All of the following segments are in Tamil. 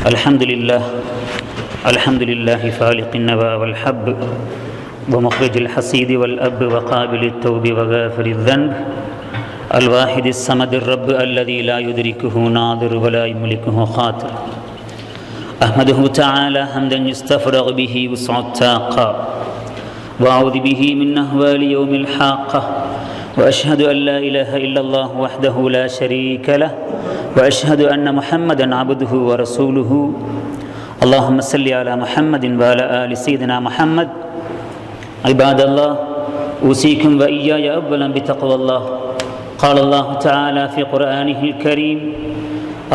الحمد لله فالق النوى والحب ومخرج الحصيد والأب وقابل التوب وغافر الذنب الواحد الصمد الرب الذي لا يدركه ناظر ولا يملكه خاطر أحمده تعالى حمدا يستفرغ به وسع الطاقة وأعوذ به من أهوال يوم الحاقة وأشهد أن لا إله إلا الله وحده لا شريك له وأشهد أن محمدا عبده ورسوله اللهم صل على محمد وعلى آل سيدنا محمد عباد الله أوصيكم وإياي أولا بتقوى الله قال الله تعالى في قرآنه الكريم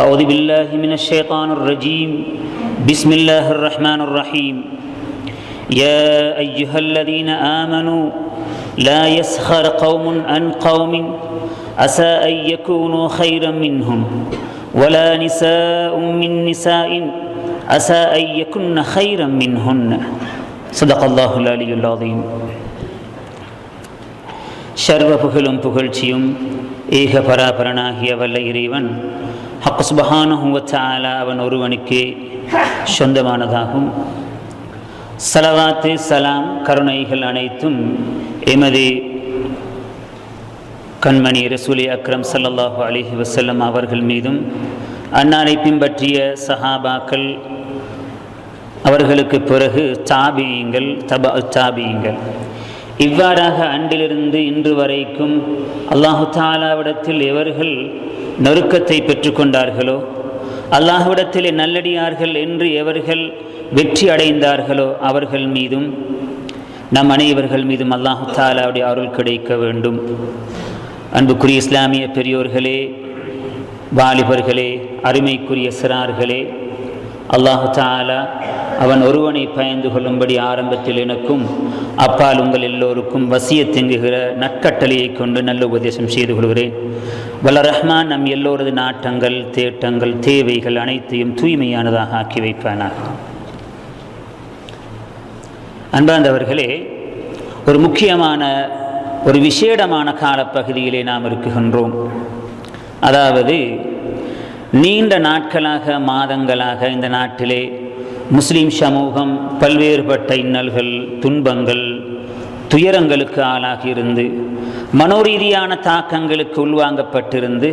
أعوذ بالله من الشيطان الرجيم بسم الله الرحمن الرحيم يا أيها الذين آمنوا لا يسخر قوم عن قوم عسى أن يكونوا خيرا منهم ولا نساء من نساء عسى أن يكن خيرا منهن صدق الله العلي العظيم. சர்வ புகழும் புகழ்ச்சியும் ஏக பராபரனாகிய வல்ல இறைவன் ஹக் சுப்ஹானஹு வ தஆலா அவன் ஒருவனுக்கே சொந்தமானதாகும். ஸலவாத்து சலாம் கருணைகள் அனைத்தும் எமது கண்மணி ரசூலே அக்ரம் ஸல்லல்லாஹு அலைஹி வஸல்லம் அவர்கள் மீதும் அன்னாரை பின்பற்றிய சஹாபாக்கள் அவர்களுக்கு பிறகு தாபியீங்கள் தாபியீங்கள் இவ்வாறாக அன்றிலிருந்து இன்று வரைக்கும் அல்லாஹு தஆலாவிடத்தில் எவர்கள் நெருக்கத்தை பெற்றுக்கொண்டார்களோ அல்லாஹ்விடத்திலே நல்லடியார்கள் என்று எவர்கள் வெற்றி அடைந்தார்களோ அவர்கள் மீதும் நம் அனைவர்கள் மீதும் அல்லாஹு தஆலாவுடைய அருள் கிடைக்க வேண்டும். அன்புக்குரிய இஸ்லாமிய பெரியோர்களே, வாலிபர்களே, அருமைக்குரிய சிறார்களே, அல்லாஹு தஆலா அவன் ஒருவனை பயந்து கொள்ளும்படி ஆரம்பத்தில் எனக்கும் அப்பால் உங்கள் எல்லோருக்கும் வசியத் என்கிற நற்கட்டளையை கொண்டு நல்ல உபதேசம் செய்து கொள்கிறேன். வல்ல ரஹ்மான் நம் எல்லோரது நாட்டங்கள், தேட்டங்கள், தேவைகள் அனைத்தையும் தூய்மையானதாக ஆக்கி வைப்பானார். அன்பார்ந்தவர்களே, ஒரு முக்கியமான ஒரு விசேடமான காலப்பகுதியிலே நாம் இருக்குகின்றோம். அதாவது நீண்ட நாட்களாக, மாதங்களாக இந்த நாட்டிலே முஸ்லீம் சமூகம் பல்வேறுபட்ட இன்னல்கள், துன்பங்கள், துயரங்களுக்கு ஆளாகியிருந்து மனோரீதியான தாக்கங்களுக்கு உள்வாங்கப்பட்டிருந்து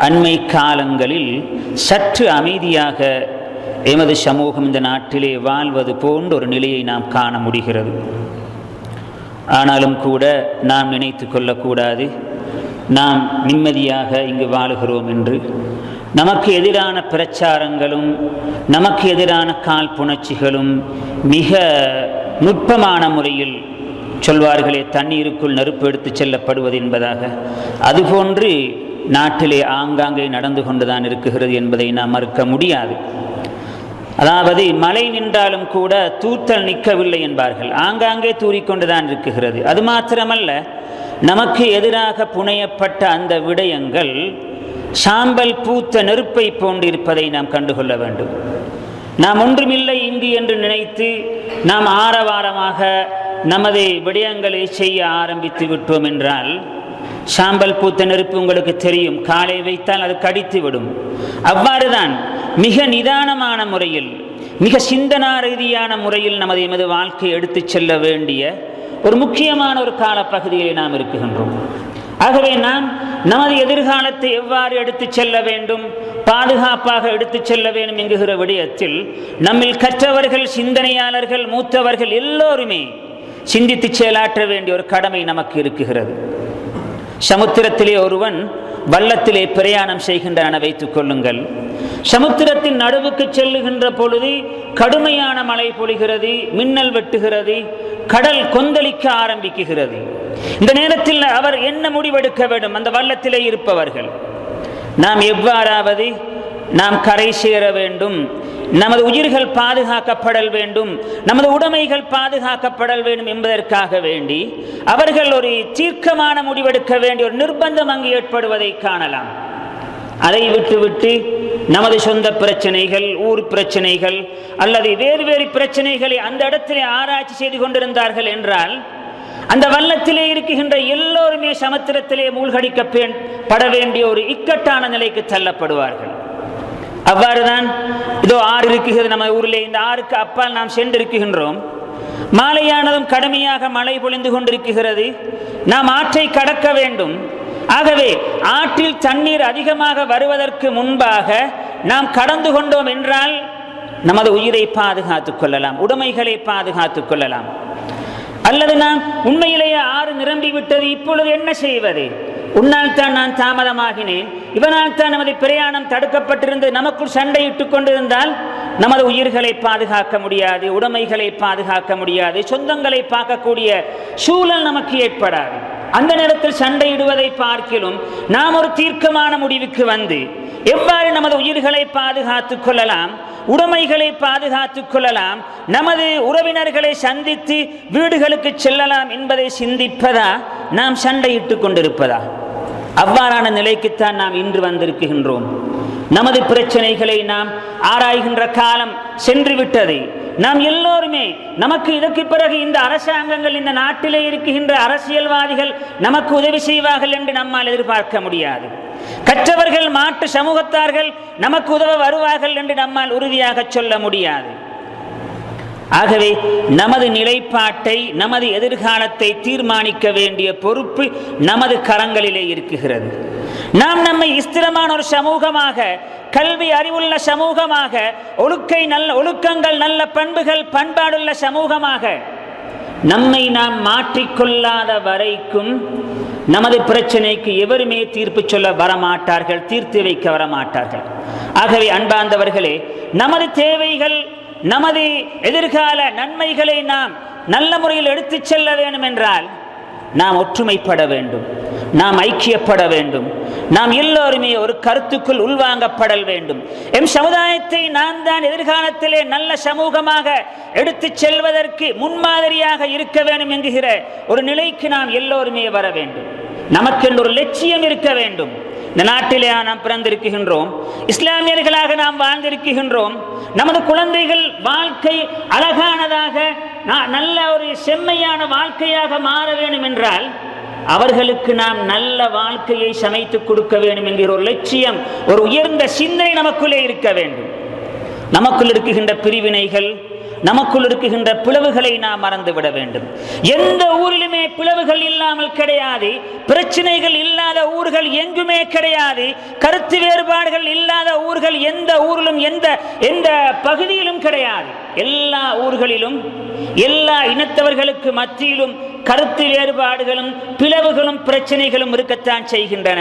அண்மை காலங்களில் சற்று அமைதியாக எமது சமூகம் இந்த நாட்டிலே வாழ்வது போன்ற ஒரு நிலையை நாம் காண முடிகிறது. ஆனாலும் கூட நாம் நினைத்து கொள்ளக்கூடாது நாம் நிம்மதியாக இங்கு வாழுகிறோம் என்று. நமக்கு எதிரான பிரச்சாரங்களும் நமக்கு எதிரான காழ்ப்புணர்ச்சிகளும் மிக நுட்பமான முறையில் சொல்வார்களே, தண்ணீருக்குள் நெருப்பு எடுத்து செல்லப்படுவது என்பதாக, அதுபோன்று நாட்டிலே ஆங்காங்கே நடந்து கொண்டுதான் இருக்குகிறது என்பதை நாம் மறுக்க முடியாது. அதாவது மழை நின்றாலும் கூட தூத்தல் நிற்கவில்லை என்பார்கள். ஆங்காங்கே தூறிக்கொண்டுதான் இருக்குகிறது. அது மாத்திரமல்ல, நமக்கு எதிராக புனையப்பட்ட அந்த விடயங்கள் சாம்பல் பூத்த நெருப்பை போன்றிருப்பதை நாம் கண்டுகொள்ள வேண்டும். நாம் ஒன்றுமில்லை இங்கு என்று நினைத்து நாம் ஆரவாரமாக நமது விடயங்களை செய்ய ஆரம்பித்து விட்டோம் என்றால், சாம்பல் பூத்த நெருப்பு உங்களுக்கு தெரியும், காலை வைத்தால் அது கடித்து விடும். அவ்வாறுதான் மிக நிதானமான முறையில், மிக சிந்தனா ரீதியான முறையில் எமது வாழ்க்கையை எடுத்து செல்ல வேண்டிய ஒரு முக்கியமான ஒரு காலப்பகுதியிலே நாம் இருக்குகின்றோம். ஆகவே நாம் நமது எதிர்காலத்தை எவ்வாறு எடுத்து செல்ல வேண்டும், பாதுகாப்பாக எடுத்து செல்ல வேண்டும் என்கிற விடயத்தில் நம்மில் கற்றவர்கள், சிந்தனையாளர்கள், மூத்தவர்கள் எல்லோருமே சிந்தித்து செயலாற்ற வேண்டிய ஒரு கடமை நமக்கு இருக்குகிறது. சமுத்திரத்திலே ஒருவன் வள்ளத்திலே பிரயாணம் செய்கின்றன வைத்துக் கொள்ளுங்கள். சமுத்திரத்தின் நடுவுக்கு செல்லுகின்ற பொழுது கடுமையான மழை பொழிகிறது, மின்னல் வெட்டுகிறது, கடல் கொந்தளிக்க ஆரம்பிக்குகிறது. இந்த நேரத்தில் அவர் என்ன முடிவெடுக்க வேண்டும்? அந்த வள்ளத்திலே இருப்பவர்கள் நாம் எவ்வாறாவது நாம் கரை சேர வேண்டும், நமது உயிர்கள் பாதுகாக்கப்படல் வேண்டும், நமது உடைமைகள் பாதுகாக்கப்படல் வேண்டும் என்பதற்காக வேண்டி அவர்கள் ஒரு தீர்க்கமான முடிவெடுக்க வேண்டிய ஒரு நிர்பந்தம் அங்கு ஏற்படுவதை காணலாம். அதை விட்டுவிட்டு நமது சொந்த பிரச்சனைகள், ஊர் பிரச்சனைகள் அல்லது வேறு வேறு பிரச்சனைகளை அந்த இடத்திலே ஆராய்ச்சி செய்து கொண்டிருந்தார்கள் என்றால் அந்த வள்ளத்திலே இருக்கின்ற எல்லோருமே சமுத்திரத்திலே மூழ்கடிக்கப்பட வேண்டிய ஒரு இக்கட்டான நிலைக்கு தள்ளப்படுவார்கள். அவ்வாறுதான் இதோ இதோ ஆறு இருக்குகிறது நம்ம ஊரிலே, இந்த ஆறுக்கு அப்பால் நாம் சென்றிருக்கின்றோம். மாலையானதும் கடுமையாக மழை பொழிந்து கொண்டிருக்கிறது. நாம் ஆற்றை கடக்க வேண்டும். ஆகவே ஆற்றில் தண்ணீர் அதிகமாக வருவதற்கு முன்பாக நாம் கடந்து கொண்டோம் என்றால் நமது உயிரை பாதுகாத்துக் கொள்ளலாம், உடைமைகளை பாதுகாத்துக் கொள்ளலாம். அல்லது நாம் உண்மையிலேயே ஆறு நிரம்பி விட்டது, இப்பொழுது என்ன செய்வது? உன்னால் தான் நான் தாமதமாகினேன், இவனால் தான் நமது பிரயாணம் தடுக்கப்பட்டிருந்து நமக்குள் சண்டையிட்டுக் கொண்டிருந்தால் நமது உயிர்களை பாதுகாக்க முடியாது, உடைமைகளை பாதுகாக்க முடியாது, சொந்தங்களை பார்க்கக்கூடிய சூழல் நமக்கு ஏற்படாது. அந்த நேரத்தில் சண்டையிடுவதை பார்க்கிலும் நாம் ஒரு தீர்க்கமான முடிவுக்கு வந்து எவ்வாறு நமது உயிர்களை பாதுகாத்துக் கொள்ளலாம், உடைமைகளை பாதுகாத்துக் கொள்ளலாம், நமது உறவினர்களை சந்தித்து வீடுகளுக்கு செல்லலாம் என்பதை சிந்திப்பதா, நாம் சண்டையிட்டுக் கொண்டிருப்பதா? அவ்வாறான நிலைக்குத்தான் நாம் இன்று வந்திருக்கின்றோம். நமது பிரச்சனைகளை நாம் ஆராய்கின்ற காலம் சென்று விட்டது. நாம் எல்லோருமே நமக்கு இதற்கு பிறகு இந்த அரசாங்கங்கள், இந்த நாட்டிலே இருக்கின்ற அரசியல்வாதிகள் நமக்கு உதவி செய்வார்கள் என்று நம்மால் எதிர்பார்க்க முடியாது. கற்றவர்கள், மாற்று சமூகத்தார்கள் நமக்கு உதவ வருவார்கள் என்று நம்மால் உறுதியாக சொல்ல முடியாது. ஆகவே நமது நிலைப்பாட்டை, நமது எதிர்காலத்தை தீர்மானிக்க வேண்டிய பொறுப்பு நமது கரங்களிலே இருக்குகிறது. நாம் நம்மை ஸ்திரமான ஒரு சமூகமாக, கல்வி அறிவுள்ள சமூகமாக, ஒழுக்கங்கள், நல்ல பண்புகள், பண்பாடுள்ள சமூகமாக நம்மை நாம் மாற்றிக்கொள்ளாத வரைக்கும் நமது பிரச்சனைக்கு எவருமே தீர்ப்பு சொல்ல வரமாட்டார்கள், தீர்த்து வைக்க வரமாட்டார்கள். ஆகவே அன்பார்ந்தவர்களே, நமது தேவைகள், நமது எதிர்கால நன்மைகளை நாம் நல்ல முறையில் எடுத்துச் செல்ல வேண்டும் என்றால் நாம் ஒற்றுமைப்பட வேண்டும், நாம் ஐக்கியப்பட வேண்டும், நாம் எல்லோருமே ஒரு கருத்துக்குள் உள்வாங்கப்படல் வேண்டும். எம் சமுதாயத்தை நாம் தான் எதிர்காலத்திலே நல்ல சமூகமாக எடுத்துச் செல்வதற்கு முன்மாதிரியாக இருக்க வேண்டும் என்கிற ஒரு நிலைக்கு நாம் எல்லோருமே வர வேண்டும். நமக்கென்று ஒரு லட்சியம் இருக்க வேண்டும். இந்த நாட்டிலே நாம் பிறந்திருக்கின்றோம், இஸ்லாமியர்களாக நாம் வாழ்ந்திருக்கின்றோம். நமது குழந்தைகள் வாழ்க்கை அழகானதாக, நல்ல ஒரு செம்மையான வாழ்க்கையாக மாற வேண்டும் என்றால் அவர்களுக்கு நாம் நல்ல வாழ்க்கையை சமைத்து கொடுக்க வேண்டும் என்கிற ஒரு லட்சியம், ஒரு உயர்ந்த சிந்தனை நமக்குள்ளே இருக்க வேண்டும். நமக்குள் இருக்குகின்ற பிரிவினைகள், நமக்குள் இருக்குகின்ற பிளவுகளை நாம் மறந்துவிட வேண்டும். எந்த ஊரிலுமே பிளவுகள் இல்லாமல் கிடையாது, பிரச்சனைகள் இல்லாத ஊர்கள் எங்குமே கிடையாது, கருத்து வேறுபாடுகள் இல்லாத ஊர்கள் எந்த ஊரிலும் எந்த பகுதியிலும் கிடையாது. எல்லா ஊர்களிலும், எல்லா இனத்தவர்களுக்கு மத்தியிலும் கருத்து வேறுபாடுகளும் பிளவுகளும் பிரச்சனைகளும் இருக்கத்தான் செய்கின்றன.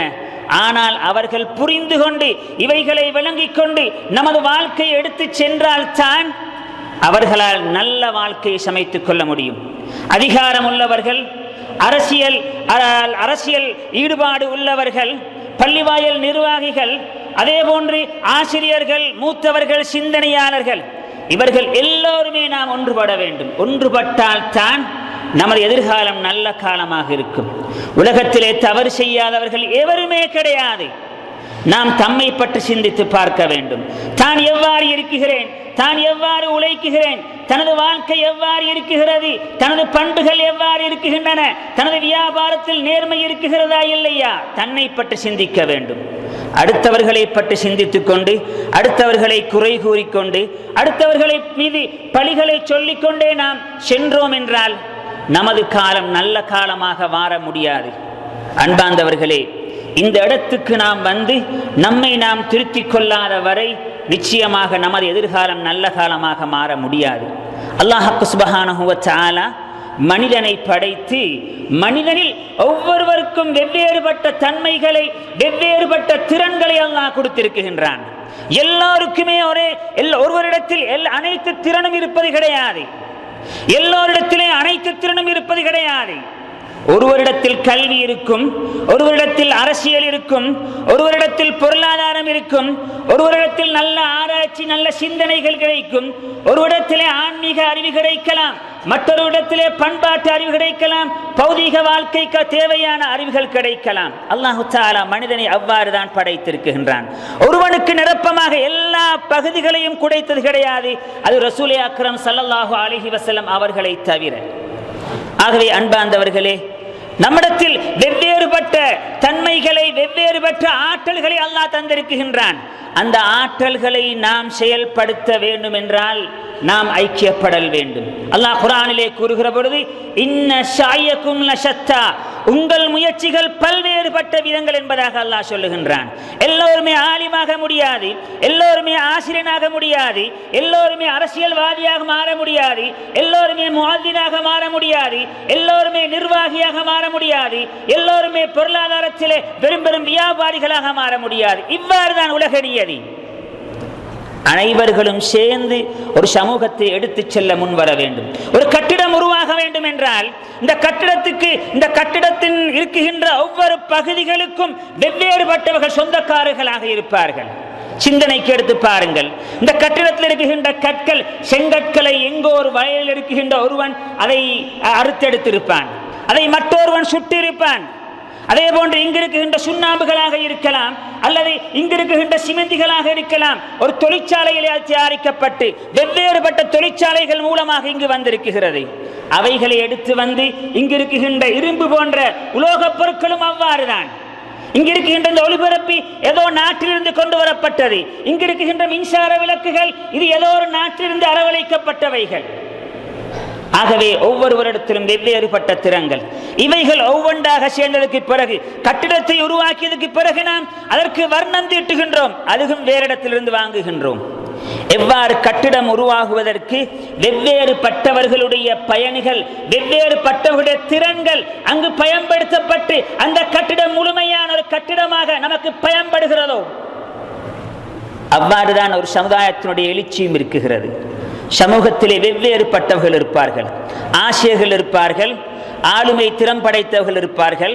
ஆனால் அவர்கள் புரிந்து கொண்டு, இவைகளை விளங்கிக் கொண்டு நமது வாழ்க்கையை எடுத்து சென்றால் தான் அவர்களால் நல்ல வாழ்க்கையை சமைத்துக் கொள்ள முடியும். அதிகாரம் உள்ளவர்கள், அரசியல் ஈடுபாடு உள்ளவர்கள், பள்ளிவாயல் நிர்வாகிகள், அதே போன்று ஆசிரியர்கள், மூத்தவர்கள், சிந்தனையாளர்கள், இவர்கள் எல்லோருமே நாம் ஒன்றுபட வேண்டும். ஒன்றுபட்டால் தான் நமது எதிர்காலம் நல்ல காலமாக இருக்கும். உலகத்திலே தவறு செய்யாதவர்கள் எவருமே கிடையாது. நாம் தம்மை பற்றி சிந்தித்து பார்க்க வேண்டும். தான் எவ்வாறு இருக்குகிறேன், தான் எவ்வாறு உழைக்குகிறேன், தனது வாழ்க்கை எவ்வாறு இருக்குகிறது, தனது பண்புகள் எவ்வாறு இருக்குகின்றன, தனது வியாபாரத்தில் நேர்மை இருக்குகிறதா இல்லையா, தன்னை பற்றி சிந்திக்க வேண்டும். அடுத்தவர்களை பற்றி சிந்தித்துக் கொண்டு, அடுத்தவர்களை குறை கூறிக்கொண்டு, அடுத்தவர்களை மீது பழிகளை சொல்லிக்கொண்டே நாம் சென்றோம் என்றால் நமது காலம் நல்ல காலமாக மாற முடியாது. அன்பார்ந்தவர்களே, இந்த இடத்துக்கு நாம் வந்து நம்மை நாம் திருத்திக் கொள்ளாத வரை நிச்சயமாக நமது எதிர்காலம் நல்ல காலமாக மாற முடியாது. அல்லாஹ் சுப்ஹானஹு வ தஆலா மனிதனை படைத்து, மனிதனில் ஒவ்வொருவருக்கும் வெவ்வேறுபட்ட தன்மைகளை, வெவ்வேறுபட்ட திறன்களை அல்லாஹ் கொடுத்திருக்கின்றான். எல்லோருக்குமே ஒருவரிடத்தில் அனைத்து திறனும் இருப்பது கிடையாது. எல்லோரிடத்திலே அனைத்து திறனும் இருப்பது கிடையாது. ஒருவரிடத்தில் கல்வி இருக்கும், ஒருவரிடத்தில் அரசியல் இருக்கும், ஒருவரிடத்தில் பொருளாதாரம் இருக்கும், ஒருவரிடத்தில் நல்ல ஆராய்ச்சி, நல்ல சிந்தனைகள் கிடைக்கும், ஒருவரிடத்திலே ஆன்மீக அறிவு கிடைக்கலாம், மற்றொரு இடத்திலே பண்பாட்டு அறிவு கிடைக்கலாம், பௌதீக வாழ்க்கைக்கு தேவையான அறிவுகள் கிடைக்கலாம். அல்லாஹு தஆலா மனிதனை அவ்வாறு தான் படைத்திருக்கின்றான். ஒருவனுக்கு நிரப்பமாக எல்லா பகுதிகளையும் குடைத்தது கிடையாது, அது ரசூலே அக்ரம் ஸல்லல்லாஹு அலைஹி வஸல்லம் அவர்களை தவிர. ஆகவே அன்பார்ந்தவர்களே, நம்மிடத்தில் வெவ்வேறுபட்ட தன்மைகளை, வெவ்வேறுபட்ட ஆற்றல்களை அல்லாஹ் தந்திருக்கின்றான். அந்த ஆற்றல்களை நாம் செயல்படுத்த வேண்டும் என்றால் நாம் ஐக்கியப்படல் வேண்டும். அல்லாஹ் குர்ஆனிலே கூறுகிற பொழுது, இன்ன ஷாயக்கும் லஷத்தா, உங்கள் முயற்சிகள் பல்வேறுபட்ட விதங்கள் என்பதாக அல்லாஹ் சொல்லுகின்றான். எல்லோருமே ஆலிமாக முடியாது, எல்லோருமே ஆசிரியனாக முடியாது, எல்லோருமே அரசியல்வாதியாக மாற முடியாது, எல்லோருமே முஅத்தினாக மாற முடியாது, எல்லோருமே நிர்வாகியாக மாற முடியாது, எல்லோருமே பொருளாதாரத்திலே பெரும் பெரும் வியாபாரிகளாக மாற முடியாது. இவ்வாறு தான் உலக நியதி. அனைவர்களும் சேர்ந்து ஒரு சமூகத்தை எடுத்துச் செல்ல முன் வர வேண்டும். ஒரு கட்டிடம் உருவாக வேண்டும் என்றால் இந்த கட்டிடத்தின் இருக்குகின்ற ஒவ்வொரு பகுதிகளுக்கும் வெவ்வேறுபட்டவர்கள் சொந்தக்காரர்களாக இருப்பார்கள். சிந்தனைக்கு எடுத்து பாருங்கள். இந்த கட்டிடத்தில் இருக்குகின்ற கற்கள், செங்கற்களை எங்கோ ஒரு வயலில் இருக்குகின்ற ஒருவன் அதை அறுத்தெடுத்திருப்பான், அதை மற்றொருவன் சுட்டிருப்பான். அதே போன்று இங்கு இருக்குகின்ற சுண்ணாம்புகளாக இருக்கலாம், அல்லது இங்கு இருக்குகின்ற சிமெந்திகளாக இருக்கலாம். ஒரு தொழிற்சாலையிலே தயாரிக்கப்பட்டு வெவ்வேறுபட்ட தொழிற்சாலைகள் மூலமாக இங்கு வந்திருக்கிறது. அவைகளை எடுத்து வந்து இங்கு இருக்குகின்ற இரும்பு போன்ற உலோகப் பொருட்களும் அவ்வாறுதான். இங்கு இருக்குகின்ற இந்த ஒளிபரப்பி ஏதோ நாட்டிலிருந்து கொண்டு வரப்பட்டது. இங்கு இருக்குகின்ற மின்சார விளக்குகள் இது ஏதோ ஒரு நாட்டிலிருந்து அரவணைக்கப்பட்டவைகள். ஆகவே ஒவ்வொருவரிடத்திலும் வெவ்வேறுபட்ட திறங்கள். இவைகள் ஒவ்வொன்றாக சேர்ந்ததற்கு பிறகு, கட்டிடத்தை உருவாக்கியதற்கு பிறகு நாம் அதற்கு வர்ணம் தீட்டுகின்றோம், அதுவும் வேறு இடத்திலிருந்து வாங்குகின்றோம். எவ்வாறு கட்டிடம் உருவாகுவதற்கு வெவ்வேறுபட்டவர்களுடைய பயணிகள், வெவ்வேறுபட்டவர்களுடைய திறன்கள் அங்கு பயன்படுத்தப்பட்டு அந்த கட்டிடம் முழுமையான ஒரு கட்டிடமாக நமக்கு பயன்படுகிறதோ, அவ்வாறுதான் ஒரு சமுதாயத்தினுடைய எழுச்சியும் இருக்குகிறது. சமூகத்திலே வெவ்வேறுபட்டவர்கள் இருப்பார்கள், ஆசிரியர்கள் இருப்பார்கள், ஆளுமை திறம் படைத்தவர்கள் இருப்பார்கள்,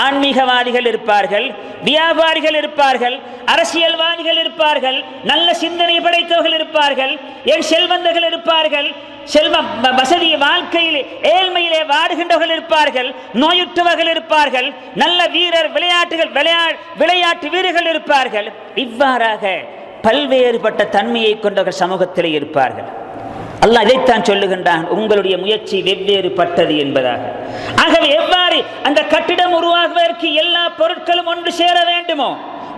ஆன்மீகவாதிகள் இருப்பார்கள், வியாபாரிகள் இருப்பார்கள், அரசியல்வாதிகள் இருப்பார்கள், நல்ல சிந்தனை படைத்தவர்கள் இருப்பார்கள், என் செல்வந்தர்கள் இருப்பார்கள், செல்வம் வசதி வாழ்க்கையில் ஏழ்மையிலே வாடுகின்றவர்கள் இருப்பார்கள், நோயுற்றவர்கள் இருப்பார்கள், நல்ல வீரர் விளையாட்டு வீரர்கள் இருப்பார்கள். இவ்வாறாக பல்வேறுபட்ட தன்மையை கொண்டவர்கள் சமூகத்திலே இருப்பார்கள். அல்லாஹ் இதைத்தான் சொல்லுகின்றான், உங்களுடைய முயற்சி வெவ்வேறுபட்டது என்பதாக. ஆகவே எவ்வாறு அந்த கட்டிடம் உருவாகுவதற்கு எல்லா பொருட்களும் ஒன்று சேர வேண்டுமோ,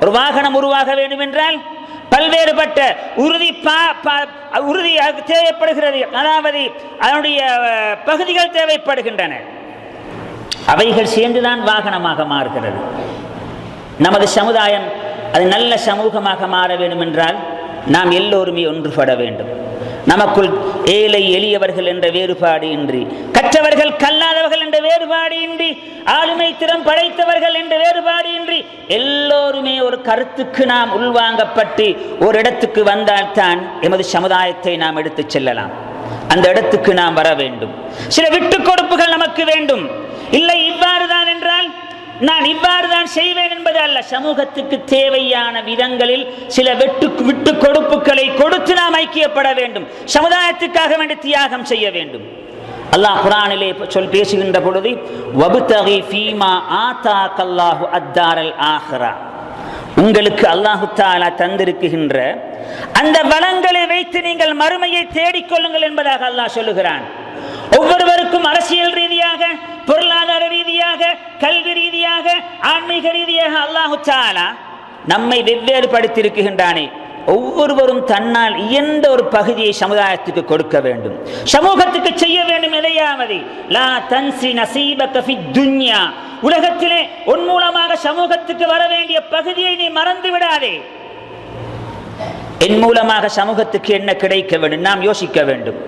ஒரு வாகனம் உருவாக வேண்டும் என்றால் பல்வேறுபட்ட உறுதி தேவைப்படுகிறது, அதாவது அதனுடைய பகுதிகள் தேவைப்படுகின்றன. அவைகள் சேர்ந்துதான் வாகனமாக மாறுகிறது. நமது சமுதாயம் அது நல்ல சமூகமாக மாற வேண்டும் என்றால் நாம் எல்லோருமே ஒன்றுபட வேண்டும். நமக்குள் ஏழை எளியவர்கள் என்ற வேறுபாடு இன்றி, கற்றவர்கள் கல்லாதவர்கள் என்ற வேறுபாடு இன்றி, ஆளுமை திறம் படைத்தவர்கள் என்ற வேறுபாடு இன்றி, எல்லோருமே ஒரு கருத்துக்கு நாம் உள்வாங்கப்பட்டு ஒரு இடத்துக்கு வந்தால்தான் எமது சமுதாயத்தை நாம் எடுத்துச் செல்லலாம். அந்த இடத்துக்கு நாம் வர வேண்டும். சில விட்டுக் கொடுப்புகள் நமக்கு வேண்டும். இல்லை இவ்வாறுதான் என்றால் நான் இவ்வாறுதான் செய்வேன் என்பது அல்ல. சமூகத்துக்கு தேவையான விதங்களில் சில விட்டு கொடுப்புகளை கொடுத்து நாம் ஐக்கியப்பட வேண்டும். சமுதாயத்துக்காக வேண்டி தியாகம் செய்ய வேண்டும். அல்லாஹ் குர்ஆனிலே பேசுகின்ற பொழுது, வப்தகி ஃபீமா ஆதாகல்லாஹு அத்தாரல் ஆஹிரா, உங்களுக்கு அல்லாஹு தஆலா தந்திருக்கின்ற அந்த வளங்களை வைத்து நீங்கள் மறுமையை தேடிக்கொள்ளுங்கள் என்பதாக அல்லாஹ் சொல்லுகிறான். ஒவ்வொருவருக்கும் அரசியல் ரீதியாக, பொருளாதார ரீதியாக, கல்வி ரீதியாக, ஆன்மீக ரீதியாக அல்லாஹு தஆலா நம்மை வெவ்வேறு படுத்தியிருக்கின்றானே, ஒவ்வொருவரும் தன்னால் இயன்ற ஒரு பகுதியை சமுதாயத்துக்கு கொடுக்க வேண்டும், சமூகத்துக்கு செய்ய வேண்டும். எதையாவது லா தன்சி நசீபக ஃபித் துன்யா, உலகத்திலே உன் மூலமாக சமூகத்துக்கு வர வேண்டிய பகுதியை நீ மறந்து விடாதே. என் மூலமாக சமூகத்துக்கு என்ன கிடைக்க வேண்டும் நாம் யோசிக்க வேண்டும்.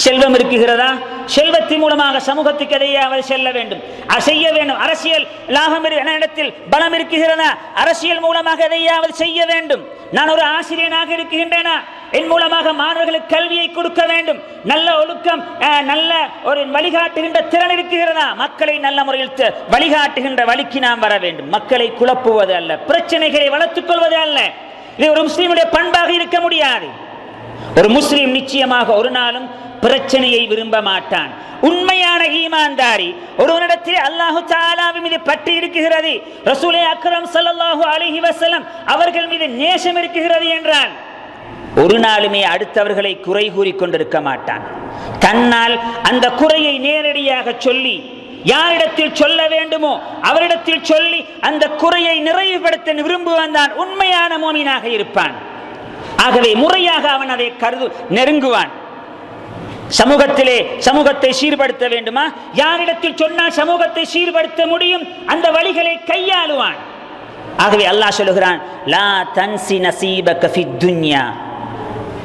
செல்வம் இருக்குகிறதா, செல்வத்தின் மூலமாக சமூகத்துக்கு எதையாவது செல்ல வேண்டும், செய்ய வேண்டும். அரசியல் லாபம் இடத்தில் பலம் இருக்குகிறதா, அரசியல் மூலமாக எதையாவது செய்ய வேண்டும். நான் ஒரு ஆசிரியனாக இருக்கின்றேனா, என் மூலமாக மாணவர்களுக்கு கல்வியை கொடுக்க வேண்டும். நல்ல ஒழுக்கம், நல்ல ஒரு வழிகாட்டுகின்ற திறன் இருக்குகிறதா, மக்களை நல்ல முறையில் வழிகாட்டுகின்ற வழிக்கு நாம் வர வேண்டும். மக்களை குழப்புவது அல்ல, பிரச்சனைகளை வளர்த்துக் கொள்வது அல்ல. இது ஒரு முஸ்லிமுடைய பண்பாக இருக்க முடியாது. ஒரு முஸ்லிம் நிச்சயமாக ஒரு நாளும் பிரச்சனையை விரும்ப மாட்டான். உண்மையான ஈமான்தாரி ஒருவனிடத்தில் அல்லாஹு தஆலாவின் மீது பற்று இருக்கிறது, ரசூலே அக்ரம் ஸல்லல்லாஹு அலைஹி வஸல்லம் அவர்கள் மீது நேசம் இருக்கிறது என்றால் ஒரு நாளுமே அடுத்தவர்களை குறை கூறி கொண்டிருக்க மாட்டான். தன்னால் அந்த குறையை நேரடியாக சொல்லி யாரிடத்தில் சொல்ல வேண்டுமோ அவரிடத்தில் சொல்லி அந்த குறையை நிறைவுபடுத்த விரும்புவான் தான் உண்மையான மோமினாக இருப்பான். ஆகவே முறையாக அவன் அதை நெருங்குவான். சமூகத்தை சீர்படுத்த வேண்டுமா, யாரிடத்தில் சொன்னால் சமூகத்தை சீர்படுத்த முடியும், அந்த வழிகளை கையாளுவான். ஆகவே அல்லாஹ் சொல்லுகிறான், லா தன்சி நசீபக ஃபித் துன்யா,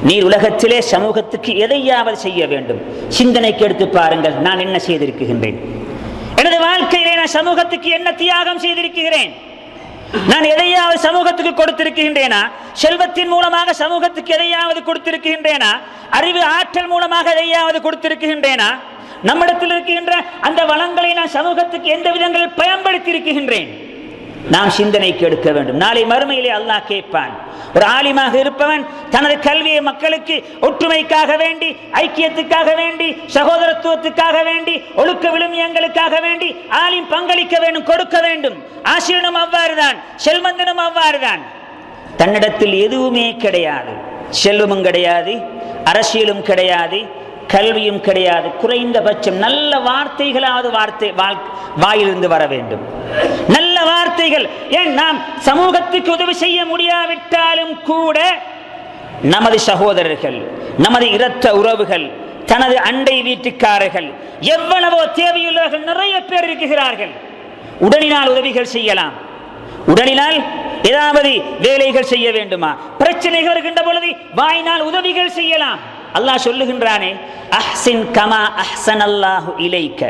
நீர் உலகத்திலே சமூகத்துக்கு எதையாவது செய்ய வேண்டும். சிந்தனைக்கு எடுத்து பாருங்கள், நான் என்ன செய்திருக்கின்றேன், எனது வாழ்க்கையிலே நான் சமூகத்துக்கு என்ன தியாகம் செய்திருக்கிறேன், நான் எதையாவது சமூகத்துக்கு கொடுத்திருக்கின்றேனா, செல்வத்தின் மூலமாக சமூகத்துக்கு எதையாவது கொடுத்திருக்கின்றேனா, அறிவு ஆற்றல் மூலமாக எதையாவது கொடுத்திருக்கின்றேனா, நம்மிடத்தில் இருக்கின்ற அந்த வளங்களை நான் சமூகத்துக்கு எந்த விதங்களில் பயன்படுத்தி இருக்கின்றேன். நாம் சிந்தனைக்கு எடுக்க வேண்டும். நாளை மறுமையிலே அல்லாஹ் கேட்பான். ஒரு ஆலிமாக இருப்பவன் தனது கல்வியை மக்களுக்கு ஒற்றுமைக்காக வேண்டி, ஐக்கியத்துக்காக வேண்டி, சகோதரத்துவத்துக்காக வேண்டி, ஒழுக்க விழுமியங்களுக்காக வேண்டி ஆலிம் பங்களிக்க வேண்டும், கொடுக்க வேண்டும். ஆசிரியனும் அவ்வாறுதான், செல்வந்தனும் அவ்வாறுதான். தன்னிடத்தில் எதுவுமே கிடையாது, செல்வமும் கிடையாது, அரசியலும் கிடையாது, கல்வியும் கிடையாது, குறைந்தபட்சம் நல்ல வார்த்தைகளாவது வாயிலிருந்து வர வேண்டும். நல்ல வார்த்தைகள். ஏன் நாம் சமூகத்துக்கு உதவி செய்ய முடியாவிட்டாலும் கூட நமது சகோதரர்கள், நமது இரத்த உறவுகள், தனது அண்டை வீட்டுக்காரர்கள், எவ்வளவோ தேவையுள்ளவர்கள் நிறைய பேர் இருக்கிறார்கள். உடனினால் உதவிகள் செய்யலாம். உடனினால் ஏதாவது வேலைகள் செய்ய வேண்டுமா, பிரச்சனைகள் வருகின்ற பொழுது வாயினால் உதவிகள் செய்யலாம். அல்லாஹ் சொல்லுகின்றானே, அஹ்சின் கமா அஹ்ஸனல்லாஹு இலைக்க.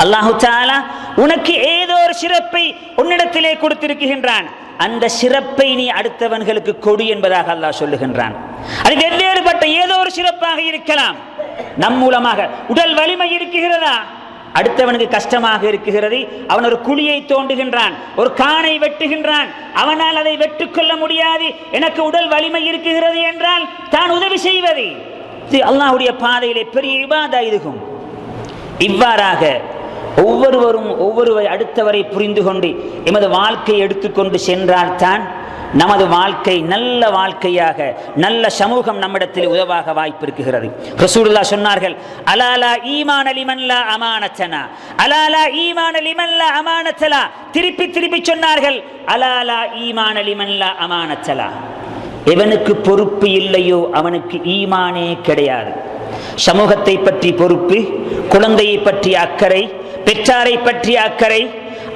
அல்லாஹு தஆலா உனக்கு ஏதோ ஒரு சிறப்பை உன்னிடத்திலே கொடுத்திருக்கின்றான், அந்த சிறப்பை நீ அடுத்தவர்களுக்கு கொடு என்பதாக அல்லாஹ் சொல்லுகின்றான். அது வெவ்வேறுபட்ட ஏதோ ஒரு சிறப்பாக இருக்கலாம். நம் மூலமாக உடல் வலிமை இருக்குகிறதா, அடுத்தவனுக்கு கஷ்டமாக இருக்குகிறது, அவன் ஒரு குழியை தோண்டுகின்றான், ஒரு காணை வெட்டுகின்றான், அவனால் அதை வெட்டுக்கொள்ள முடியாது, எனக்கு உடல் வலிமை இருக்குகிறது என்றால் தான் உதவி செய்வது அல்லாஹ்வுடைய பாதையிலே பெரிய இபாதா இருக்கும். இவ்வாறாக ஒவ்வொருவரும் அடுத்தவரை புரிந்து கொண்டு எமது வாழ்க்கையை எடுத்துக்கொண்டு சென்றால்தான் நமது வாழ்க்கை நல்ல வாழ்க்கையாக, நல்ல சமூகம் நம்மிடத்தில் உதவாக வாய்ப்பு இருக்கிறது. ரசூலுல்லாஹ் சொன்னார்கள், அலாலா ஈமான லிமன் லா அமானத்தனா, அலாலா ஈமான லிமன் லா அமானத்தலா. திருப்பி சொன்னார்கள், அலாலா ஈமான லிமன் லா அமானத்தலா. எவனுக்கு பொறுப்பு இல்லையோ அவனுக்கு ஈமானே கிடையாது. சமூகத்தை பற்றி பொறுப்பு, குழந்தையை பற்றிய அக்கறை, பெற்றாரை பற்றிய அக்கறை,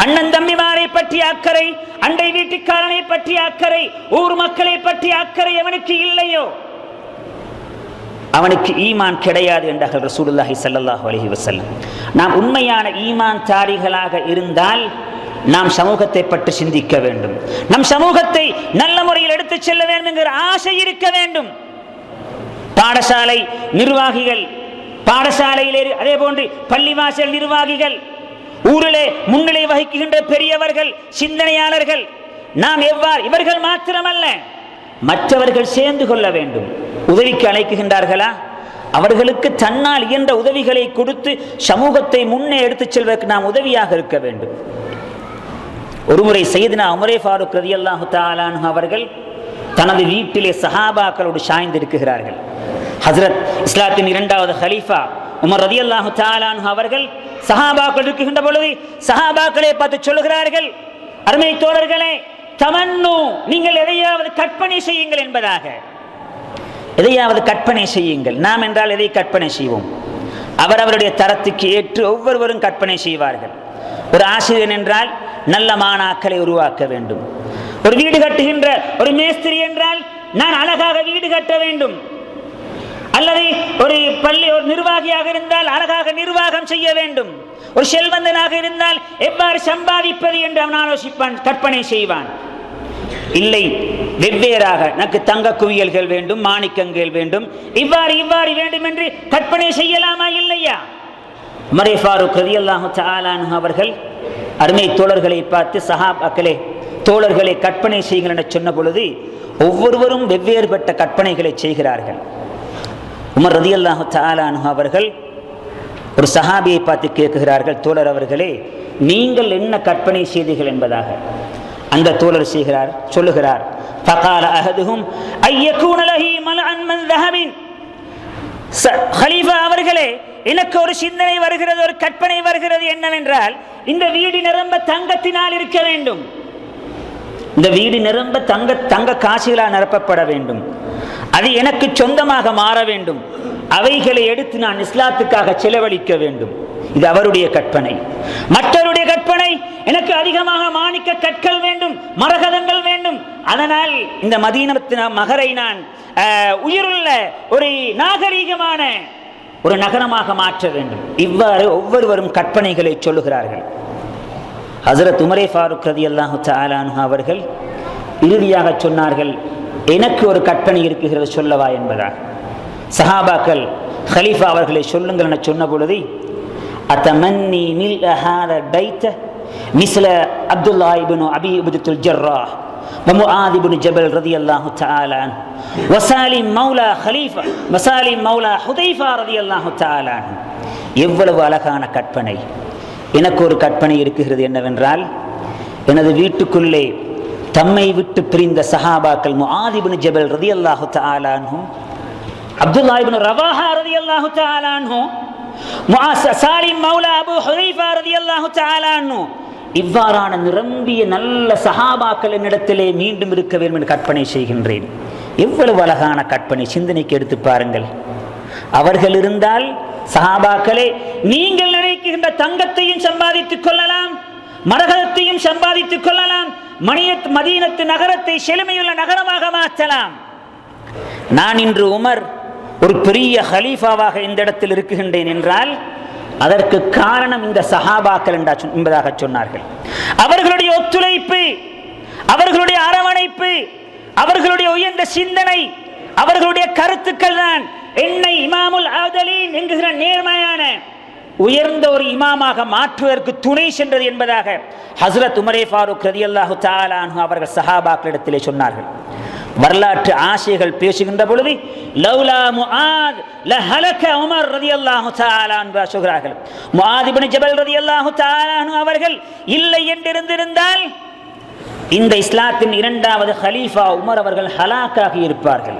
அண்ணன் தம்பிமாரை பற்றிய அக்கறை, அண்டை வீட்டுக்காரனை பற்றிய அக்கறை, ஊர் மக்களை பற்றிய அக்கறை எவனுக்கு இல்லையோ அவனுக்கு ஈமான் கிடையாது என்றார்கள் ரசூலுல்லாஹி ஸல்லல்லாஹு அலைஹி வஸல்லம். நாம் உண்மையான ஈமான் தாரிகளாக இருந்தால் நாம் சமூகத்தை பற்றி சிந்திக்க வேண்டும். நம் சமூகத்தை நல்ல முறையில் எடுத்து செல்ல வேண்டும் என்கிற ஆசை இருக்க வேண்டும். பாடசாலை நிர்வாகிகள், பாடசாலையிலே அதே போன்று பள்ளிவாசல் நிர்வாகிகள், ஊரிலே முன்னிலை வகிக்கின்ற பெரியவர்கள், சிந்தனையாளர்கள், நாம் எவ்வாறு, இவர்கள் மாத்திரமல்ல மற்றவர்கள் சேர்ந்து கொள்ள வேண்டும். உதவிக்கு அழைக்குகின்றார்களா, அவர்களுக்கு தன்னால் இயன்ற உதவிகளை கொடுத்து சமூகத்தை முன்னே எடுத்துச் செல்வதற்கு நாம் உதவியாக இருக்க வேண்டும். ஒருமுறை சையதுனா உமரே ஃபாரூக் ரலியல்லாஹு தஆலா அன்ஹு அவர்கள் தனது வீட்டிலே சஹாபாக்களோடு சாய்ந்திருக்கிறார்கள். ஹஜ்ரத் இஸ்லாத்தின் இரண்டாவது ஹலீஃபா உமர் ரலியல்லாஹு தஆலா அன்ஹு அவர்கள் சஹாபாக்கள் இருக்கின்ற பொழுது சஹாபாக்களை பார்த்து சொல்லுகிறார்கள், அருமை தோழர்களே, தமன்னு, நீங்கள் எதையாவது கற்பனை செய்யுங்கள் என்பதாக. எதையாவது கற்பனை செய்யுங்கள். நாம் என்றால் எதை கற்பனை செய்வோம்? அவரவருடைய தரத்துக்கு ஏற்று ஒவ்வொருவரும் கற்பனை செய்வார்கள். ஒரு ஆசிரியர் என்றால் நல்ல மாணாக்களை உருவாக்க வேண்டும். ஒரு வீடு கட்டுகின்ற ஒரு மேஸ்திரி என்றால் நான் அழகாக வீடு கட்ட வேண்டும். அல்லது ஒரு பள்ளி ஒரு நிர்வாகியாக இருந்தால் அழகாக நிர்வாகம் செய்ய வேண்டும். ஒரு செல்வந்தனாக இருந்தால் எவ்வாறு சம்பாதிப்பது என்று அவன் ஆலோசிப்பான், கற்பனை செய்வான். இல்லை, வெவ்வேறாக எனக்கு தங்க குவியல்கள் வேண்டும், மாணிக்கங்கள் வேண்டும், இவ்வாறு வேண்டும் என்று கற்பனை செய்யலாமா இல்லையா? உமர் ஃபாரூக் ரலியல்லாஹு தஆலா அன்ஹு அவர்கள் அருமை தோழர்களை பார்த்து, சஹாபாக்களே, தோழர்களை கற்பனை செய்யுங்கள் என சொன்ன பொழுது ஒவ்வொருவரும் வெவ்வேறுபட்ட கற்பனைகளை செய்கிறார்கள். உமர் ரலியல்லாஹு தஆலா அன்ஹு அவர்கள் ஒரு சஹாபியை பார்த்து கேட்கிறார்கள், தோழர் அவர்களே, நீங்கள் என்ன கற்பனை செய்தீர்கள் என்பதாக. அந்த தோழர் சொல்லுகிறார், ஃபகால அஹதுஹும் ஐயகூன லஹி மல்அன் மன் ذهب. கலீஃபா அவர்களே, எனக்கு ஒரு சிந்தனை வருகிறது, ஒரு கற்பனை வருகிறது. என்னவென்றால், இந்த வீடு நிரம்ப தங்கத்தினால் இருக்க வேண்டும். இந்த வீடு நிரம்ப தங்க காசுகளால் நிரப்பப்பட வேண்டும். அது எனக்கு சொந்தமாக மாற வேண்டும். அவைகளை எடுத்து நான் இஸ்லாத்துக்காக செலவழிக்க வேண்டும். இது அவருடைய கற்பனை. மற்றவருடைய கற்பனை, எனக்கு அதிகமாக மாணிக்க கற்கள் வேண்டும், மரகதங்கள் வேண்டும். அதனால் இந்த மதீனத்து மகரை நான் உயிருள்ள ஒரு நாகரீகமான ஒரு நகரமாக மாற்ற வேண்டும். இவ்வாறு ஒவ்வொருவரும் கற்பனைகளை சொல்லுகிறார்கள். ஹஸரத் உமரே ஃபாரூக் ரலியல்லாஹு தஆலா அன்ஹு அவர்கள் இறுதியாக சொன்னார்கள், எனக்கு ஒரு கற்பனை இருக்கிறது சொல்லவா என்பதாக. சஹாபாக்கள் ஹலீஃபா அவர்களை சொல்லுங்கள் என சொன்ன பொழுது, அத்தமன்னி மில் ஹாத பைத மிஸ்ல அப்துல்லா இப்னு அபி உபைதுல் ஜர்ராஹ் ومعاذ بن جبل رضي الله تعالى عنه وسالم مولى خليفة وسالم مولى حذيفة رضي الله تعالى عنه. எவ்வளவு அழகான கற்பனை! எனக்கு ஒரு கற்பனை இருக்கிறது. என்னவென்றால், எனது வீட்டுக்குள்ளே தம்மை விட்டு பிரிந்த சஹாபாக்கள் முஆத் இப்னு ஜபல் ரலியல்லாஹு தஆலா அன்ஹு, அப்துல்லா இப்னு ரவாஹா ரலியல்லாஹு தஆலா அன்ஹு, சாலிம் மௌலா அபூ ஹுதைஃபா ரலியல்லாஹு தஆலா அன்ஹு, இவ்வாறான நிரம்பிய நல்ல சஹாபாக்கள் என்னிடத்திலே மீண்டும் இருக்க வேண்டும் என்று கற்பனை செய்கின்றேன். எவ்வளவு அழகான கற்பனை! சிந்தனைக்கு எடுத்து பாருங்கள். அவர்கள் இருந்தால், சஹாபாக்களே, நீங்கள் நினைக்கின்ற தங்கத்தையும் சம்பாதித்துக் கொள்ளலாம், மரகதத்தையும் சம்பாதித்துக் கொள்ளலாம், மதீனத்து நகரத்தை செழுமையுள்ள நகரமாக மாற்றலாம். நான் இன்று உமர் ஒரு பெரிய ஹலீஃபாவாக இந்த இடத்தில் இருக்குகின்றேன் என்றால் அதற்கு காரணம் இந்த சஹாபாக்கள் என்பதாக சொன்னார்கள். அவர்களுடைய ஒத்துழைப்பு, அவர்களுடைய அரவணைப்பு, அவர்களுடைய உயர்ந்த சிந்தனை, அவர்களுடைய கருத்துக்கள் தான் என்னை இமாமுல் ஆதலீன் என்கிற நேர்மையான உயர்ந்த ஒரு இமாமாக மாற்றுவதற்கு துணை சென்றது என்பதாக ஹஸ்ரத் உமரே ஃபாரூக் ரலியல்லாஹு தஆலா அன்ஹு அவர்கள் சஹாபாக்களிடத்திலே சொன்னார்கள். வரலாற்று ஆசைகள் பேசுகின்ற பொழுது லௌலா முஆத் லஹலக உமர் ரலியல்லாஹு தஆலா அன்ஹு சொல்கிறார்கள். முஆத் இப்னு ஜபல் ரலியல்லாஹு தஆலா அன்ஹு அவர்கள் இல்லை என்றிருந்தால் இந்த இஸ்லாத்தின் இரண்டாவது ஹலீஃபா உமர் அவர்கள் ஹலாக்காகி இருப்பார்கள்.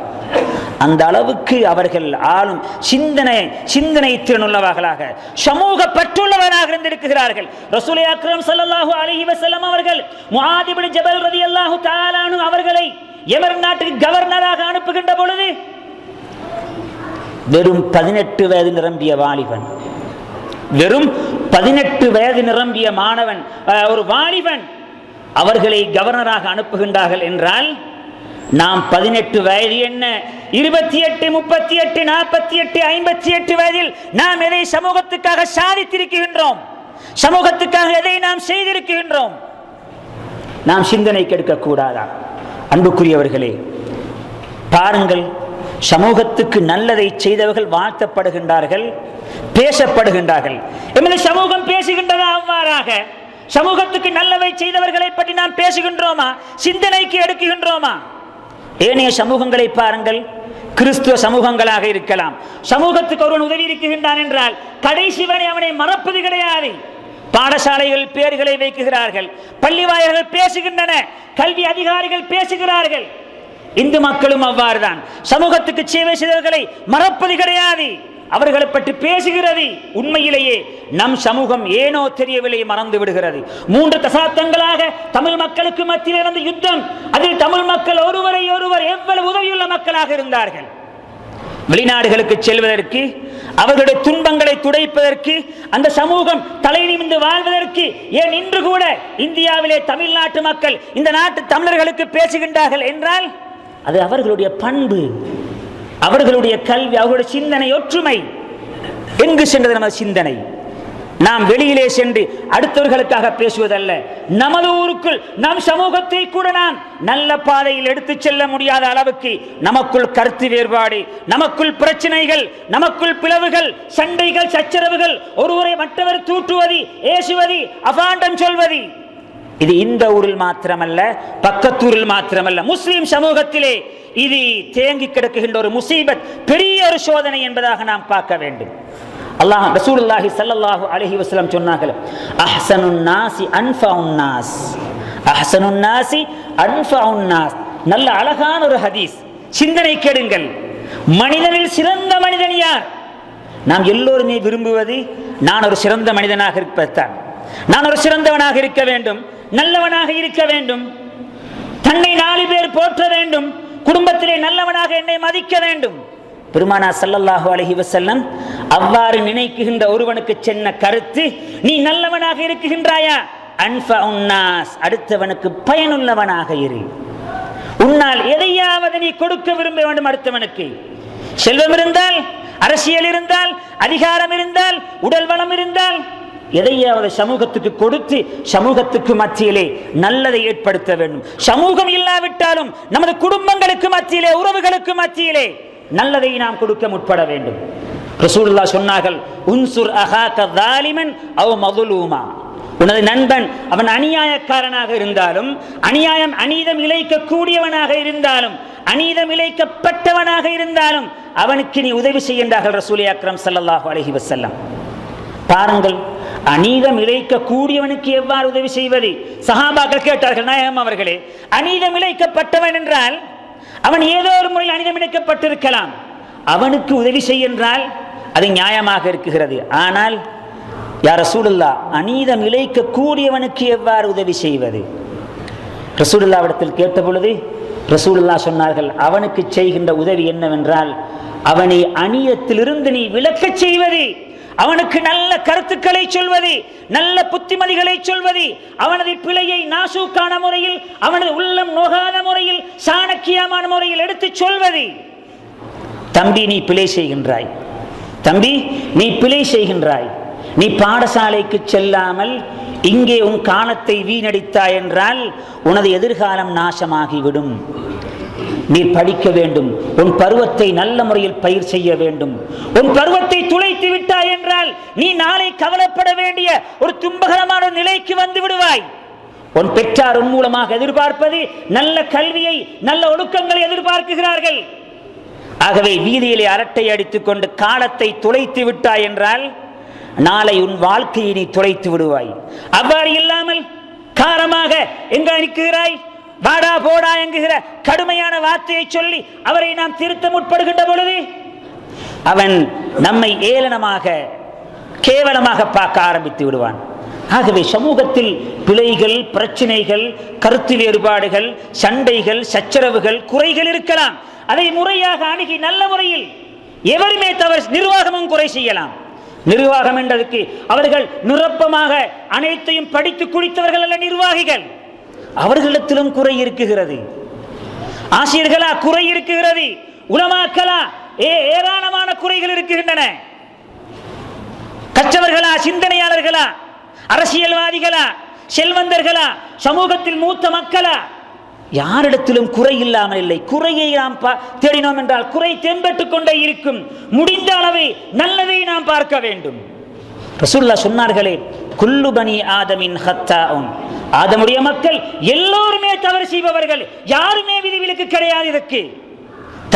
அந்த அளவுக்கு அவர்கள் ஆளும் சிந்தனை திறனுள்ளவர்களாக, சமூக பற்றுள்ளவராக இருந்திருக்கிறார்கள். ரசூலே அக்ரம் ஸல்லல்லாஹு அலைஹி வஸல்லம் அவர்கள் முஆத் இப்னு ஜபல் ரலியல்லாஹு தஆலா அன்ஹு அவர்களை யமன் நாட்டுக்கு கவர்னராக அனுப்புகின்ற பொழுது வெறும் 18 வயது நிரம்பிய வாலிபன், வெறும் 18 வயது நிரம்பிய மாணவன், ஒரு வாலிபன் அவர்களை கவர்னராக அனுப்புகின்றார்கள் என்றால், நாம் 18 வயது என்ன, 28, 38, 48, 58 வயதில் நாம் எதை சமூகத்துக்காக சாதித்திருக்கின்றோம், சமூகத்துக்காக எதை நாம் செய்திருக்கின்றோம்? நாம் சிந்தனை கெடுக்க கூடாதா? அன்புக்குரியவர்களே, பாருங்கள், சமூகத்துக்கு நல்லதை செய்தவர்கள் வாழ்த்தப்படுகின்றார்கள், பேசப்படுகின்றார்கள். எமது சமூகம் பேசுகின்றதா அவ்வாறாக? சமூகத்துக்கு நல்லவை செய்தவர்களை பற்றி நாம் பேசுகின்றோமா? சிந்தனைக்கு எடுக்குகின்றோமா? ஏனைய சமூகங்களை பாருங்கள், கிறிஸ்துவ சமூகங்களாக இருக்கலாம். சமூகத்துக்கு ஒருவன் உதவி இருக்குகின்றான் என்றால் கடைசி வரை அவனை மறப்பது கிடையாது. பாடசாலைகள் பேர்களை வைக்குகிறார்கள், பள்ளி வாயில்கள் பேசுகின்றன, கல்வி அதிகாரிகள் பேசுகிறார்கள். இந்து மக்களும் அவ்வாறுதான். சமூகத்துக்கு சேவை செய்தவர்களை மறப்பது கிடையாது, அவர்களை பற்றி பேசுகிறது. உண்மையிலேயே நம் சமூகம் ஏனோ தெரியவில்லை, மறந்து விடுகிறது. 3 தசாப்தங்களாக தமிழ் மக்களுக்கு மத்தியில் இருந்த யுத்தம், அதில் தமிழ் மக்கள் ஒருவரை ஒருவர் எவ்வளவு உதவியுள்ள மக்களாக இருந்தார்கள். வெளிநாடுகளுக்கு செல்வதற்கு, அவர்களுடைய துன்பங்களை துடைப்பதற்கு, அந்த சமூகம் தலை நிமிர்ந்து வாழ்வதற்கு, ஏன் இன்று கூட இந்தியாவிலே தமிழ்நாட்டு மக்கள் இந்த நாட்டு தமிழர்களுக்கு பேசுகின்றார்கள் என்றால் அது அவர்களுடைய பண்பு, அவர்களுடைய கல்வி, அவர்களுடைய சிந்தனை, ஒற்றுமை. எங்கு சென்றது நமது சிந்தனை? நாம் வெளியிலே சென்று அடுத்தவர்களுக்காக பேசுவதல்ல, நமது ஊருக்குள் நம் சமூகத்தை கூட நாம் நல்ல பாதையில் எடுத்து செல்ல முடியாத அளவுக்கு நமக்குள் கருத்து வேறுபாடு, நமக்குள் பிரச்சனைகள், நமக்குள் பிளவுகள், சண்டைகள், சச்சரவுகள், ஒருவரை மற்றவர் தூற்றுவது, ஏசுவது, அபாண்டம் சொல்வது, இது இந்த ஊரில் மாத்திரமல்ல, பக்கத்தூரில் மாத்திரமல்ல, முஸ்லிம் சமூகத்திலே இது தேங்கி கிடக்குகின்ற ஒரு முசீபத், பெரிய ஒரு சோதனை என்பதாக நாம் பார்க்க வேண்டும். அல்லாஹ் ரசூலுல்லாஹி ஸல்லல்லாஹு அலைஹி வஸல்லம் சொன்னார்கள், அஹ்ஸனுன் நாஸி அன்ஃபஉன் நாஸ், அஹ்ஸனுன் நாஸி அன்ஃபஉன் நாஸ். நல்ல அழகான ஒரு ஹதீஸ். சிந்தனை கேளுங்கள். மனிதனில் சிறந்த மனிதன் யார்? நாம் எல்லோருமே விரும்புவது நான் ஒரு சிறந்த மனிதனாக இருப்பதுதான். நான் ஒரு சிறந்தவனாக இருக்க வேண்டும், நல்லவனாக இருக்க வேண்டும், தன்னை 4 பேர் போற்ற வேண்டும், குடும்பத்திலே நல்லவனாக என்னை மதிக்க வேண்டும். பெருமானார் ஸல்லல்லாஹு அலைஹி வஸல்லம் அவ்வாறு நினைக்கின்ற ஒருவனுக்கு சொன்ன கருத்து, நீ நல்லவனாக இருக்கின்றாயா, அன்ஃபஉன் நாஸ், அடுத்தவனுக்கு பயனுள்ளவனாக இரு. உன்னால் எதையாவது நீ கொடுக்க விரும்ப வேண்டும் அடுத்தவனுக்கு. செல்வம் இருந்தால், அரசியல் இருந்தால், அதிகாரம் இருந்தால், உடல் வளம் இருந்தால், எதையாவது சமூகத்துக்கு கொடுத்து சமூகத்துக்கு மத்தியிலே நல்லதை ஏற்படுத்த வேண்டும். சமூகம் இல்லாவிட்டாலும் நமது குடும்பங்களுக்கு மத்தியிலே, உறவுகளுக்கு மத்தியிலே நல்லதை நாம் கொடுக்க முற்பட வேண்டும். ரசூலுல்லாஹ் சொன்னார்கள், உன்சுர் அஹாக ஸாலிமன் அவ் மظ்லூமா, உனது நண்பன் அவன் அநியாயக்காரனாக இருந்தாலும், அநீதம் இழைக்க கூடியவனாக இருந்தாலும், அநீதம் இழைக்கப்பட்டவனாக இருந்தாலும் அவனுக்கு நீ உதவி செய்கின்றார்கள் ரசூலே அக்ரம் ஸல்லல்லாஹு அலைஹி வஸல்லம். பாருங்கள், அநீதம் இழைக்க கூடியவனுக்கு எவ்வாறு உதவி செய்வது? சஹாபாக்கள் கேட்டார்கள், நாயகம் அவர்களே, அநீதம் இழைக்கப்பட்டவன் என்றால் அவன் ஏதோ ஒரு முறையில் அநீதம் இழைக்கப்பட்டிருக்கலாம், அவனுக்கு உதவி செய்கின்றால் அது நியாயமாக இருக்குகிறது. ஆனால் யா ரசூலுல்லாஹ், அநீதம் இழைக்க கூடியவனுக்கு எவ்வாறு உதவி செய்வது? ரசூலுல்லாஹ்விடத்தில் கேட்ட பொழுது ரசூலுல்லாஹ் சொன்னார்கள், அவனுக்கு செய்கின்ற உதவி என்னவென்றால், அவனை அநீதத்திலிருந்து நீ விலக்கச் செய்வது, அவனுக்கு நல்ல கருத்துக்களை சொல்வது, நல்ல புத்திமதிகளை சொல்வது, அவனது பிழையை நாசூக்கான முறையில், அவனது உள்ளம் நோகாத முறையில், சாணக்கியமான முறையில் எடுத்து சொல்வது. தம்பி, நீ பிழை செய்கின்றாய், தம்பி நீ பிழை செய்கின்றாய், நீ பாடசாலைக்கு செல்லாமல் இங்கே உன் காலத்தை வீணடித்தாய் என்றால் உனது எதிர்காலம் நாசமாகிவிடும். நீ படிக்க வேண்டும், உன் பருவத்தை நல்ல முறையில் பயிர் செய்ய வேண்டும். உன் பருவத்தை துளைத்து விட்டாய் என்றால் நீ நாளை கவலைப்பட வேண்டிய ஒரு துன்பகரமான நிலைக்கு வந்து விடுவாய். உன் பெற்றார் உன் மூலமாக எதிர்பார்ப்பது நல்ல கல்வியை, நல்ல ஒழுக்கங்களை எதிர்பார்க்கிறார்கள். ஆகவே வீதியிலே அரட்டை அடித்துக் கொண்டு காலத்தை துளைத்து விட்டாய் என்றால் நாளை உன் வாழ்க்கையை நீ துளைத்து விடுவாய். அவ்வாறு இல்லாமல் காரமாக எங்க நிற்கிறாய், வாடா போடா என்கிற கடுமையான வார்த்தையை சொல்லி அவரை நாம் திருத்த முற்படுகின்ற பொழுது அவன் நம்மை ஏளனமாக, கேவலமாக பார்க்க ஆரம்பித்து விடுவான். ஆகவே சமூகத்தில் பிழைகள், பிரச்சனைகள், கருத்து வேறுபாடுகள், சண்டைகள், சச்சரவுகள், குறைகள் இருக்கலாம். அதை முறையாக அணுகி நல்ல முறையில், எவருமே தவறு, நிர்வாகமும் குறை செய்யலாம். நிர்வாகம் என்றதுக்கு அவர்கள் நிரப்பமாக அனைத்தையும் படித்து குடித்தவர்கள் அல்ல நிர்வாகிகள், அவர்களிடத்திலும் குறை இருக்குகிறது. ஆசிரியர்களா குறை இருக்குகிறது, உலமாக்களா ஏராளமான குறைகள் இருக்கின்றன. கற்றவர்களா, சிந்தனையாளர்களா, அரசியல்வாதிகளா, செல்வந்தர்களா, சமூகத்தில் மூத்த மக்களா, யாரிடத்திலும் குறை இல்லாமல் இல்லை. குறையை நாம் தேடினோம் என்றால் குறை தென்பட்டுக் கொண்டே இருக்கும். முடிந்த அளவை நல்லதை நாம் பார்க்க வேண்டும். ரசூலுல்லாஹ் சொன்னார்களே, குல்லு பனி ஆதமின் ஹத்தாஉன், ஆதமுடைய மக்கள் எல்லோருமே தவறு செய்பவர்கள், யாருமே விதிவிலக்கு கிடையாது. இதற்கு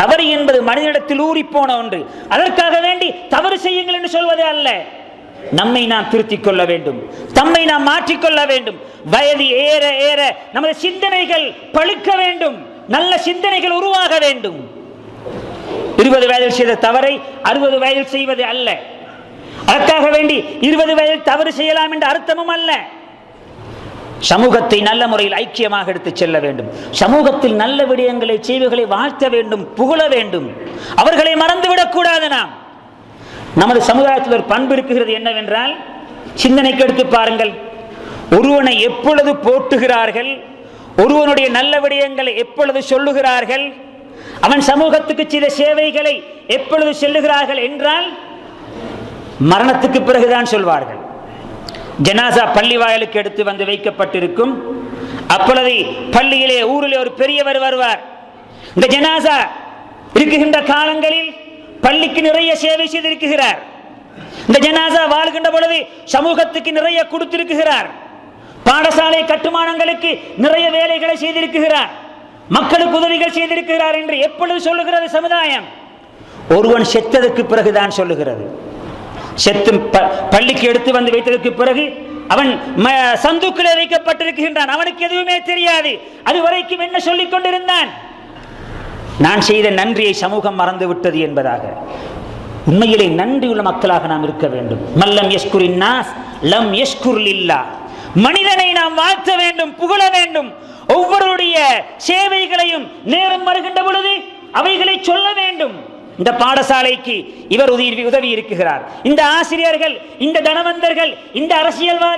தவறு என்பது மனிதனிடத்தில் ஊறி போன ஒன்று. அதற்காக வேண்டி தவறு செய்யுங்கள் என்று சொல்வது அல்ல. நம்மை நாம் திருத்திக் கொள்ள வேண்டும், தம்மை நாம் மாற்றிக்கொள்ள வேண்டும். வயது ஏற ஏற நமது சிந்தனைகள் பழுக்க வேண்டும், நல்ல சிந்தனைகள் உருவாக வேண்டும். 20 வயதில் செய்த தவறை 60 வயதில் செய்வது அல்ல. அதற்காக வேண்டி 20 வயதில் தவறு செய்யலாம் என்ற அர்த்தமும் அல்ல. சமூகத்தை நல்ல முறையில் ஐக்கியமாக எடுத்து செல்ல வேண்டும். சமூகத்தில் நல்ல விடயங்களை, செய்திகளை வாழ்த்த வேண்டும், புகழ வேண்டும். அவர்களை மறந்துவிடக் கூடாது. நாம் நமது சமுதாயத்தில் ஒரு பண்பு இருக்கிறது, என்னவென்றால், சிந்தனைக்கு எடுத்து பாருங்கள், ஒருவனை எப்பொழுது போற்றுகிறார்கள், ஒருவனுடைய நல்ல விடயங்களை எப்பொழுது சொல்லுகிறார்கள், அவன் சமூகத்துக்கு சில சேவைகளை எப்பொழுது செல்லுகிறார்கள் என்றால் மரணத்துக்கு பிறகுதான் சொல்வார்கள். ஜனாசா பள்ளி வாயிலுக்கு எடுத்து வந்து வைக்கப்பட்டிருக்கும். அப்பொழுது பள்ளியிலே, ஊரிலே ஒரு பெரியவர் வருவார். இந்த ஜனாசா இருக்குகின்ற காலங்களில் பள்ளிக்கு நிறைய சேவை செய்திருக்கிறார். இந்த ஜனாசா வாழ்கின்ற பொழுது சமூகத்துக்கு நிறைய கொடுத்திருக்கிறார். பாடசாலை கட்டுமானங்களுக்கு நிறைய வேலைகளை செய்திருக்கிறார், மக்களுக்கு உதவிகள் செய்திருக்கிறார் என்று எப்பொழுது சொல்லுகிறது சமுதாயம்? ஒருவன் செத்ததற்கு பிறகுதான் சொல்லுகிறது. செத்து பள்ளிக்கு எடுத்து வந்து வைத்ததற்கு பிறகு அவன் சந்துக்கிலே வைக்கப்பட்டிருக்கின்றான், அவனுக்கு எதுவுமே தெரியாது. அது வரைக்கும் என்ன சொல்லிக் கொண்டிருந்தான்? நான் செய்த நன்றியை சமூகம் மறந்து விட்டது என்பதாக. உண்மையிலே நன்றியுள்ள மக்களாக நாம் இருக்க வேண்டும். மல்லம் யஷ்குரின் நாஸ் லம் யஷ்குர் லில்லாஹ். மனிதனை நாம் வாழ்த்த வேண்டும், புகழ வேண்டும். ஒவ்வொருடைய சேவைகளையும் நேரம் வருகின்ற பொழுது அவைகளை சொல்ல வேண்டும். இந்த பாடசாலைக்கு இவர் உதவி இருக்குகிறார், இந்த ஆசிரியர்கள், இந்த தனவந்தர்கள், இந்த அரசியல்வாதி